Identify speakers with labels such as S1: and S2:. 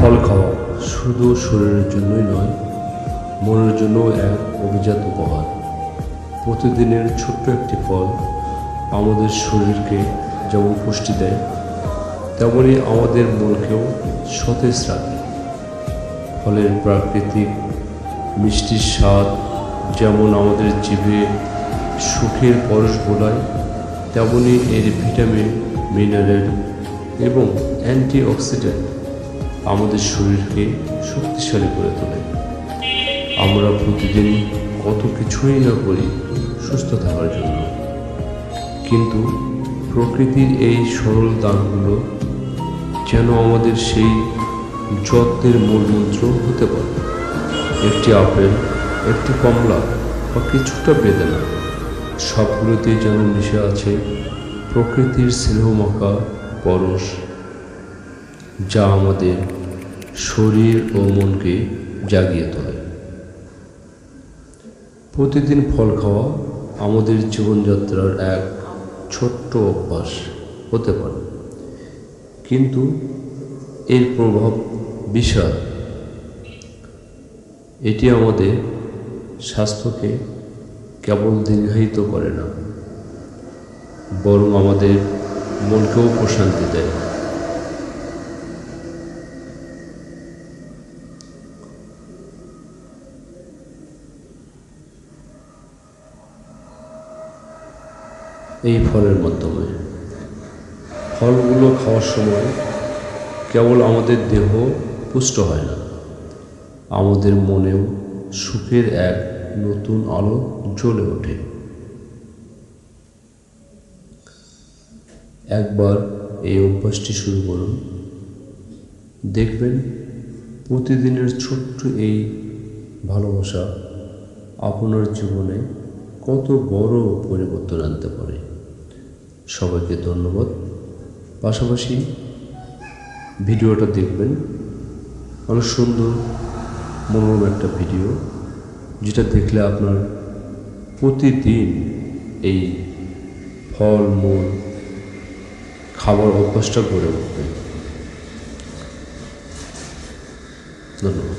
S1: ফল খাওয়া শুধু শরীরের জন্যই নয়, মনের জন্য এক অভিজাত উপহার। প্রতিদিনের ছোট্ট একটি ফল আমাদের শরীরকে যেমন পুষ্টি দেয়, তেমনই আমাদের মনকেও সতেজ রাখে। ফলের প্রাকৃতিক মিষ্টির স্বাদ যেমন আমাদের জিভে সুখের পরশ বোলায়, তেমনই এর ভিটামিন, মিনারেল এবং অ্যান্টিঅক্সিডেন্ট আমাদের শরীরকে শক্তিশালী করে তোলে। আমরা প্রতিদিন কত কিছুই না করি সুস্থ থাকার জন্য, কিন্তু প্রকৃতির এই সরল দানগুলো যেন আমাদের সেই যত্নের মূলমন্ত্র হতে পারে। একটি আপেল, একটি কমলা বা কিছুটা বেদানা, সবগুলোতেই যেন মিশে আছে প্রকৃতির স্নেহমাখা পরশ, যা আমাদের শরীর ও মনকে জাগিয়ে তোলে। প্রতিদিন ফল খাওয়া আমাদের জীবনযাত্রার এক ছোট্ট অভ্যাস হতে পারে, কিন্তু এর প্রভাব বিশাল। এটি আমাদের স্বাস্থ্যকে কেবল দীর্ঘায়িত করে না, বরং আমাদের মনকেও প্রশান্তি দেয়। এই ফলের মাধ্যমে ফলগুলো খাওয়ার সময় কেবল আমাদের দেহ পুষ্ট হয় না, আমাদের মনেও সুখের এক নতুন আলো জ্বলে ওঠে। একবার এই অভ্যাসটি শুরু করুন, দেখবেন প্রতিদিনের ছোট্ট এই ভালোবাসা আপনার জীবনে কত বড় পরিবর্তন আনতে পারে। সবাইকে ধন্যবাদ। পাশাপাশি ভিডিওটা দেখবেন, অনেক সুন্দর মনোরম একটা ভিডিও, যেটা দেখলে আপনার প্রতিদিন এই ফল মূল খাবার অভ্যাসটা গড়ে উঠবে। ধন্যবাদ।